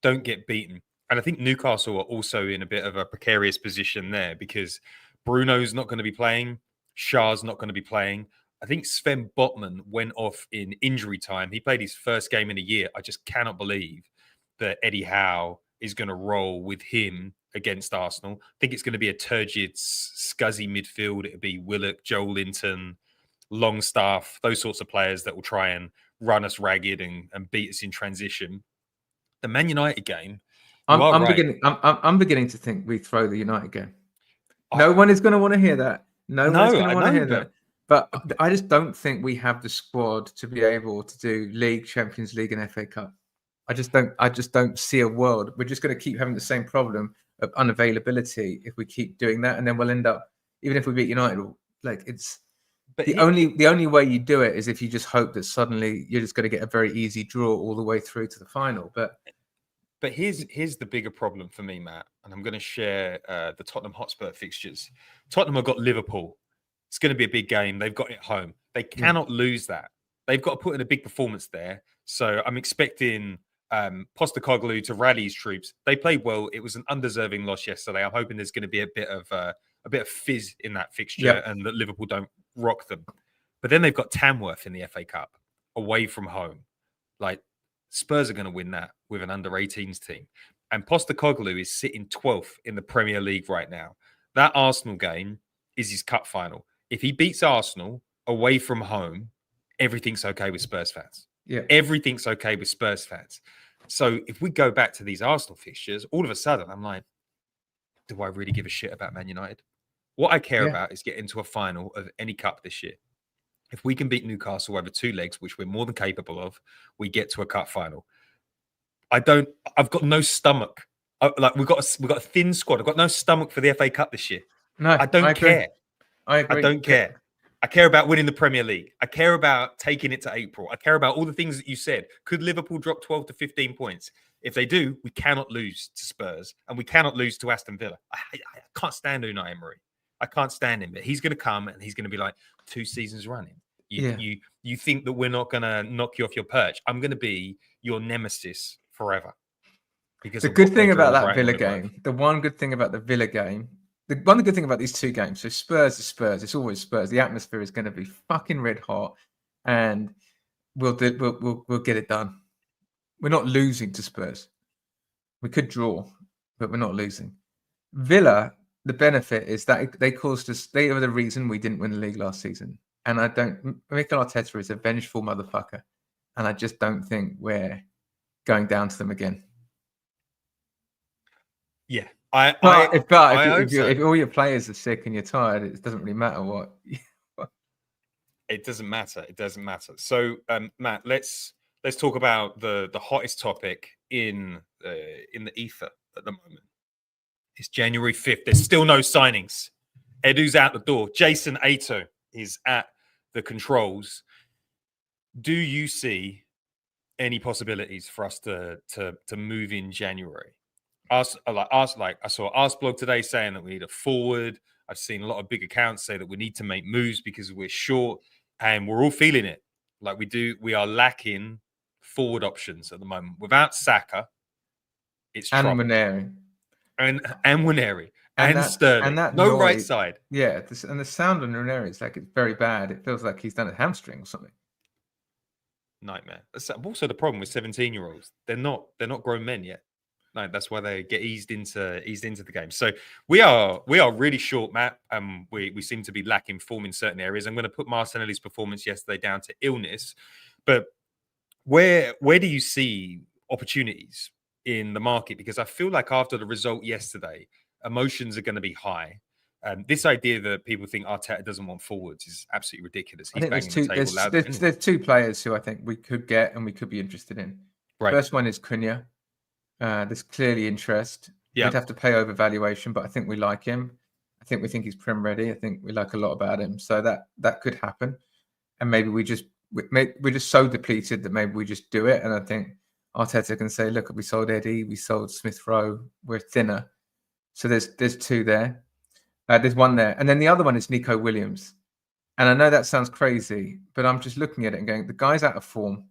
don't get beaten. And I think Newcastle are also in a bit of a precarious position there because Bruno's not going to be playing. Shah's not going to be playing. I think Sven Botman went off in injury time. He played his first game in a year. I just cannot believe that Eddie Howe is going to roll with him against Arsenal. I think it's going to be a turgid, scuzzy midfield. It'll be Willock, Joel Linton, Longstaff, those sorts of players that will try and run us ragged and beat us in transition. The Man United game,
I'm beginning to think we throw the United game. No one is going to want to hear that. No one is going to want to hear that. But I just don't think we have the squad to be able to do League, Champions League, and FA Cup. I just don't see a world. We're just going to keep having the same problem of unavailability if we keep doing that, and then we'll end up, even if we beat United, like it's. But the only way you do it is if you just hope that suddenly you're just going to get a very easy draw all the way through to the final. But
here's the bigger problem for me, Matt, and I'm going to share the Tottenham Hotspur fixtures. Tottenham have got Liverpool. It's going to be a big game. They've got it at home. They cannot lose that. They've got to put in a big performance there. So I'm expecting Postecoglou to rally his troops. They played well. It was an undeserving loss yesterday. I'm hoping there's going to be a bit of fizz in that fixture and that Liverpool don't rock them. But then they've got Tamworth in the FA Cup away from home. Like Spurs are going to win that with an under-18s team. And Postecoglou is sitting 12th in the Premier League right now. That Arsenal game is his cup final. If he beats Arsenal away from home, everything's okay with Spurs fans.
Yeah,
everything's okay with Spurs fans. So if we go back to these Arsenal fixtures, all of a sudden I'm like, do I really give a shit about Man United? What I care about is getting to a final of any cup this year. If we can beat Newcastle over 2 legs, which we're more than capable of, we get to a cup final. I've got no stomach. We've got a thin squad. I've got no stomach for the FA Cup this year.
No,
I don't care.
I agree.
I don't care. I care about winning the Premier League. I care about taking it to April. I care about all the things that you said. Could Liverpool drop 12 to 15 points? If they do, we cannot lose to Spurs and we cannot lose to Aston Villa. I can't stand Unai Emery. I can't stand him. But he's going to come and he's going to be like 2 seasons running. You think that we're not going to knock you off your perch? I'm going to be your nemesis forever. Because
the good thing about that Villa game, the one good thing about the Villa game, the one good thing about these 2 games, so Spurs is Spurs. It's always Spurs. The atmosphere is going to be fucking red hot, and we'll get it done. We're not losing to Spurs. We could draw, but we're not losing. Villa, the benefit is that they caused us. They were the reason we didn't win the league last season. And Mikel Arteta is a vengeful motherfucker, and I just don't think we're going down to them again.
Yeah.
If all your players are sick and you're tired, it doesn't really matter what.
It doesn't matter. It doesn't matter. So, Matt, let's talk about the hottest topic in the ether at the moment. It's January 5th. There's still no signings. Edu's out the door. Jason Ato is at the controls. Do you see any possibilities for us to move in January? I saw Arsblog today saying that we need a forward. I've seen a lot of big accounts say that we need to make moves because we're short, and we're all feeling it. Like we are lacking forward options at the moment. Without Saka, it's trouble.
Muneri.
And Muneri. And Sterling. And that no noise, right side.
Yeah, and the sound on Muneri is like it's very bad. It feels like he's done a hamstring or something.
Nightmare. That's also the problem with 17-year-olds. They're not grown men yet. No, that's why they get eased into the game. So we are really short, Matt. We seem to be lacking form in certain areas. I'm going to put Martinelli's performance yesterday down to illness, but where do you see opportunities in the market? Because I feel like after the result yesterday, emotions are going to be high. This idea that people think Arteta doesn't want forwards is absolutely ridiculous.
I
He's
think there's
banging the table louder.
there's two players who I think we could get and we could be interested in.
Right.
First one is Cunha. There's clearly interest.
Yeah.
We'd have to pay over valuation, but I think we like him. I think we think he's Prem ready. I think we like a lot about him. So that could happen. And maybe we're just so depleted that maybe we just do it. And I think Arteta can say, look, we sold Eddie, we sold Smith Rowe, we're thinner. So there's two there. There's one there. And then the other one is Nico Williams. And I know that sounds crazy, but I'm just looking at it and going, the guy's out of form.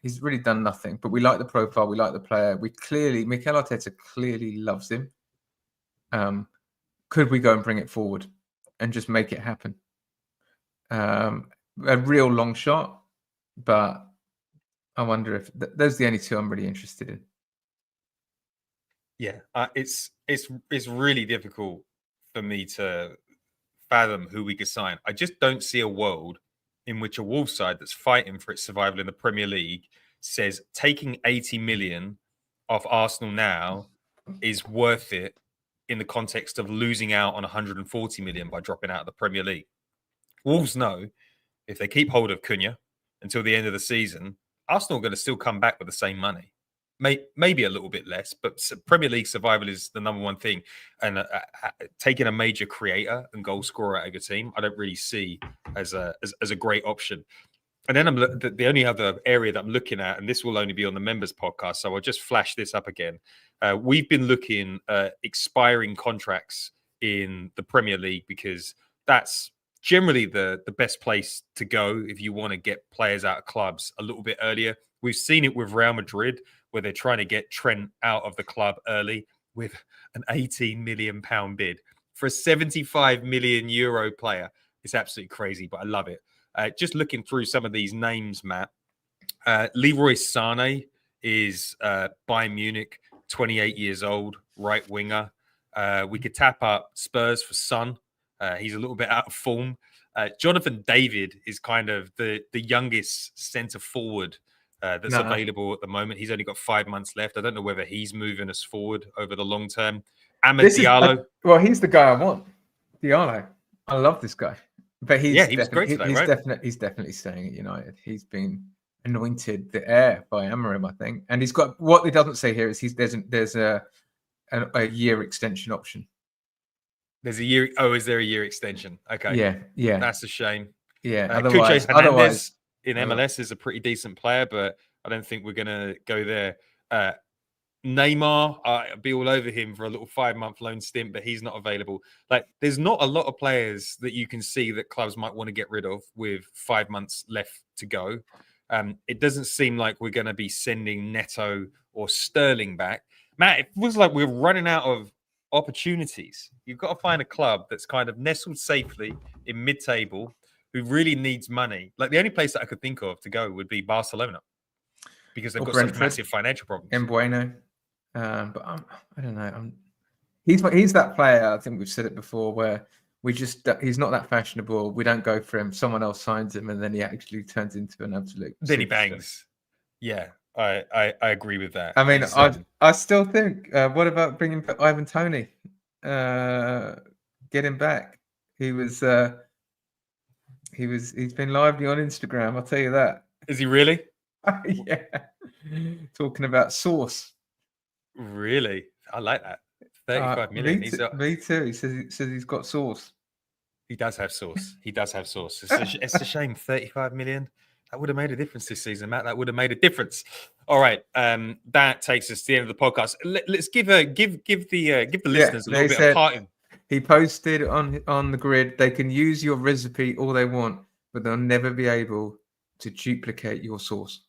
He's really done nothing, but we like the profile. We like the player. Mikel Arteta clearly loves him. Could we go and bring it forward and just make it happen? A real long shot, but I wonder if those are the only two I'm really interested in.
Yeah, it's really difficult for me to fathom who we could sign. I just don't see a world in which a Wolves side that's fighting for its survival in the Premier League says taking 80 million off Arsenal now is worth it in the context of losing out on 140 million by dropping out of the Premier League. Wolves know if they keep hold of Cunha until the end of the season, Arsenal are going to still come back with the same money. Maybe a little bit less, but Premier League survival is the number one thing. And taking a major creator and goal scorer out of your team, I don't really see as a great option. And then the only other area that I'm looking at, and this will only be on the members podcast, so I'll just flash this up again. We've been looking at expiring contracts in the Premier League because that's generally the best place to go if you want to get players out of clubs a little bit earlier. We've seen it with Real Madrid, where they're trying to get Trent out of the club early with an £18 million bid for a €75 million player. It's absolutely crazy, but I love it. Just looking through some of these names, Matt. Leroy Sané is Bayern Munich, 28 years old, right winger. We could tap up Spurs for Son. He's a little bit out of form. Jonathan David is kind of the youngest centre forward that's available at the moment. He's only got 5 months left. I don't know whether he's moving us forward over the long term. Amad Diallo.
Well, he's the guy I want. Diallo. I love this guy. But he was great today, right? He's definitely staying at United. He's been anointed the heir by Amorim, I think. And he's got, what he doesn't say here is there's a year extension option.
There's a year. Oh, is there a year extension? Okay.
Yeah.
That's a shame.
Yeah.
Otherwise, Hernandez in MLS is a pretty decent player, but I don't think we're going to go there. Neymar, I'll be all over him for a little 5-month loan stint, but he's not available. Like, there's not a lot of players that you can see that clubs might want to get rid of with 5 months left to go. It doesn't seem like we're going to be sending Neto or Sterling back. Matt, it feels like we're running out of opportunities. You've got to find a club that's kind of nestled safely in mid-table who really needs money. Like, the only place that I could think of to go would be Barcelona because they've got such massive financial problems.
Bueno. But I don't know. He's that player. I think we've said it before, where he's not that fashionable. We don't go for him. Someone else signs him, and then he actually turns into an absolute.
Then he bangs. Yeah, I agree with that.
I mean, I still think. What about bringing Ivan Toney? Get him back. He's been lively on Instagram. I'll tell you that.
Is he really?
Yeah. Talking about sauce.
Really? I like that. 35 million.
Me too. He says he's got sauce.
He does have sauce. It's a shame. 35 million. That would have made a difference this season, Matt. That would have made a difference. All right. That takes us to the end of the podcast. Let's give the listeners a little bit of parting.
He posted on the grid, they can use your recipe all they want, but they'll never be able to duplicate your sauce.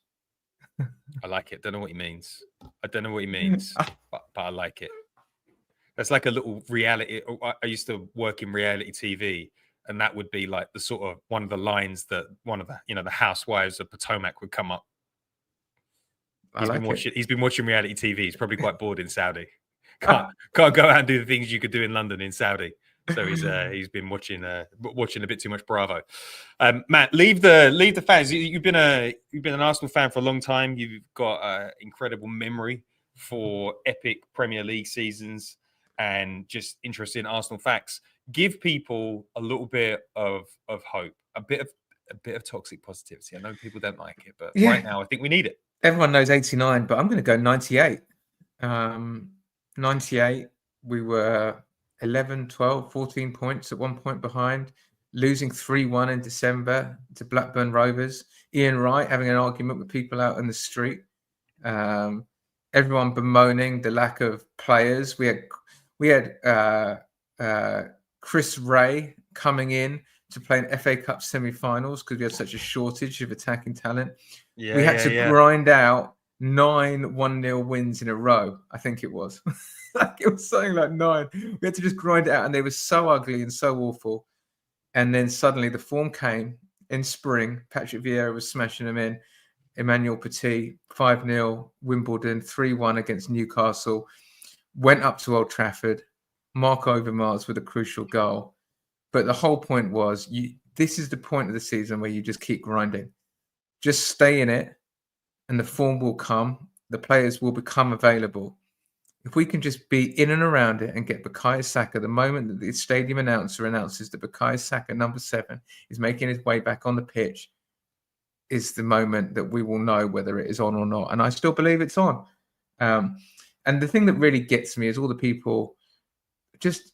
I like it. Don't know what he means. But I like it. That's like a little reality. I used to work in reality TV, and that would be like the sort of one of the lines that one of the the housewives of Potomac would come up. He's been watching reality TV. He's probably quite bored in Saudi. Can't go out and do the things you could do in London in Saudi. So he's been watching a bit too much Bravo. Matt, leave the fans. You've been an Arsenal fan for a long time. You've got an incredible memory for epic Premier League seasons and just interesting Arsenal facts. Give people a little bit of hope, a bit of toxic positivity. I know people don't like it, but right now I think we need it.
Everyone knows 89, but I'm going to go 98. 98, we were 11, 12, 14 points at one point behind, losing 3-1 in December to Blackburn Rovers. Ian Wright having an argument with people out in the street. Everyone bemoaning the lack of players. We had Chris Ray coming in to play in FA Cup semi-finals because we had such a shortage of attacking talent. We had to grind out 9 1-0 wins in a row. I think it was. It was something like 9. We had to just grind it out, and they were so ugly and so awful. And then suddenly the form came in spring. Patrick Vieira was smashing them in. Emmanuel Petit, 5-0, Wimbledon, 3-1 against Newcastle. Went up to Old Trafford. Mark Overmars with a crucial goal. But the whole point was, this is the point of the season where you just keep grinding. Just stay in it, and the form will come. The players will become available. If we can just be in and around it and get Bukayo Saka, the moment that the stadium announcer announces that Bukayo Saka, number 7, is making his way back on the pitch, is the moment that we will know whether it is on or not. And I still believe it's on. And the thing that really gets me is all the people just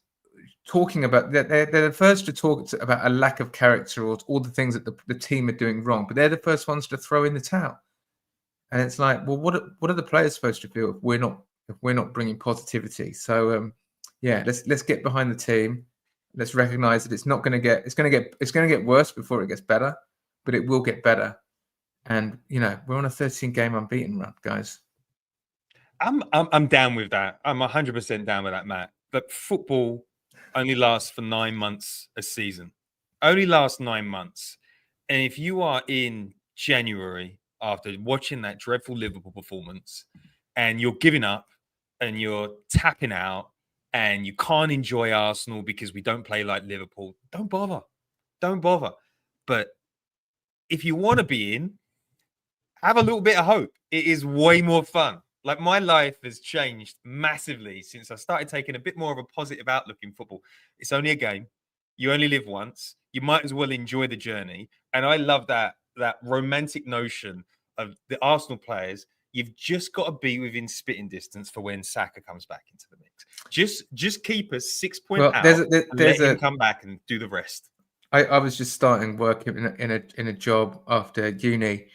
talking about that. They're the first to talk about a lack of character or all the things that the team are doing wrong, but they're the first ones to throw in the towel. And it's like, well, what are the players supposed to feel if we're not bringing positivity? So let's get behind the team. Let's recognize that it's going to get worse before it gets better, but it will get better. And we're on a 13-game unbeaten run, guys.
I'm down with that. I'm 100% down with that, Matt. But football only lasts for 9 months a season. Only lasts 9 months. And if you are in January after watching that dreadful Liverpool performance and you're giving up and you're tapping out and you can't enjoy Arsenal because we don't play like Liverpool, don't bother. Don't bother. But if you want to be in, have a little bit of hope. It is way more fun. Like, my life has changed massively since I started taking a bit more of a positive outlook in football. It's only a game. You only live once. You might as well enjoy the journey. And I love that romantic notion of the Arsenal players. You've just got to be within spitting distance for when Saka comes back into the mix. Just keep us 6 points out. Let him come back and do the rest.
I was just starting work in a job after uni,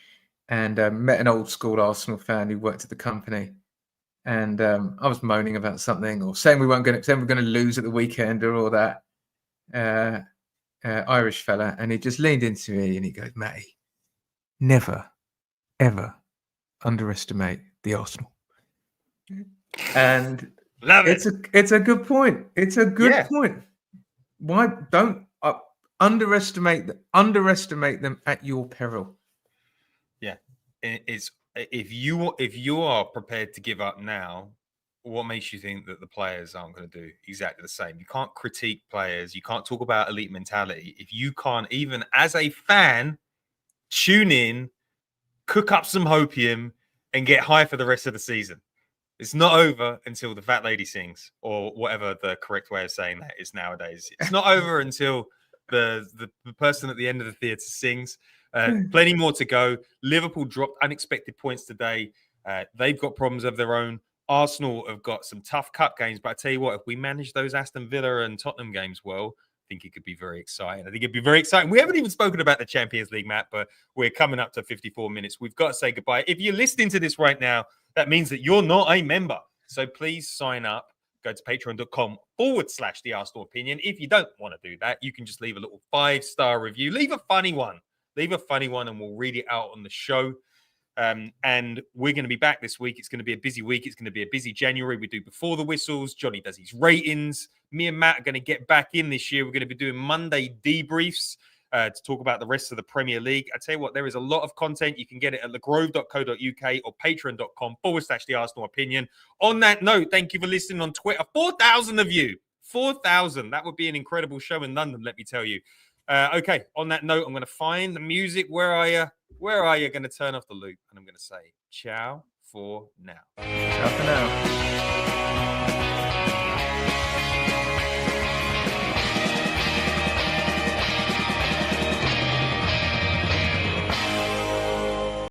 and met an old school Arsenal fan who worked at the company, and I was moaning about something or saying we're going to lose at the weekend or all that. Irish fella, and he just leaned into me and he goes, "Matty, never, ever underestimate the Arsenal." And
love it.
It's a good point. It's a good point. Why don't underestimate them at your peril?
Yeah, it's if you are prepared to give up now, what makes you think that the players aren't going to do exactly the same? You can't critique players. You can't talk about elite mentality if you can't, even as a fan, tune in, cook up some hopium, and get high for the rest of the season. It's not over until the fat lady sings, or whatever the correct way of saying that is nowadays. It's not over until the person at the end of the theatre sings. Plenty more to go. Liverpool dropped unexpected points today. They've got problems of their own. Arsenal have got some tough cup games, but I tell you what, if we manage those Aston Villa and Tottenham games well, I think it could be very exciting. I think it'd be very exciting. We haven't even spoken about the Champions League, Matt, but we're coming up to 54 minutes. We've got to say goodbye. If you're listening to this right now, that means that you're not a member. So please sign up. Go to patreon.com/the Arsenal Opinion. If you don't want to do that, you can just leave a little 5-star review. Leave a funny one. And we'll read it out on the show. And we're going to be back this week. It's going to be a busy week. It's going to be a busy January. We do Before the Whistles. Johnny does his ratings. Me and Matt are going to get back in this year. We're going to be doing Monday debriefs to talk about the rest of the Premier League. I tell you what, there is a lot of content. You can get it at thegrove.co.uk or patreon.com/the Arsenal Opinion. On that note, thank you for listening on Twitter. 4,000 of you. 4,000. That would be an incredible show in London, let me tell you. Okay, on that note, I'm going to find the music. Where are you? Where are you? Going to turn off the loop, and I'm going to say ciao for now.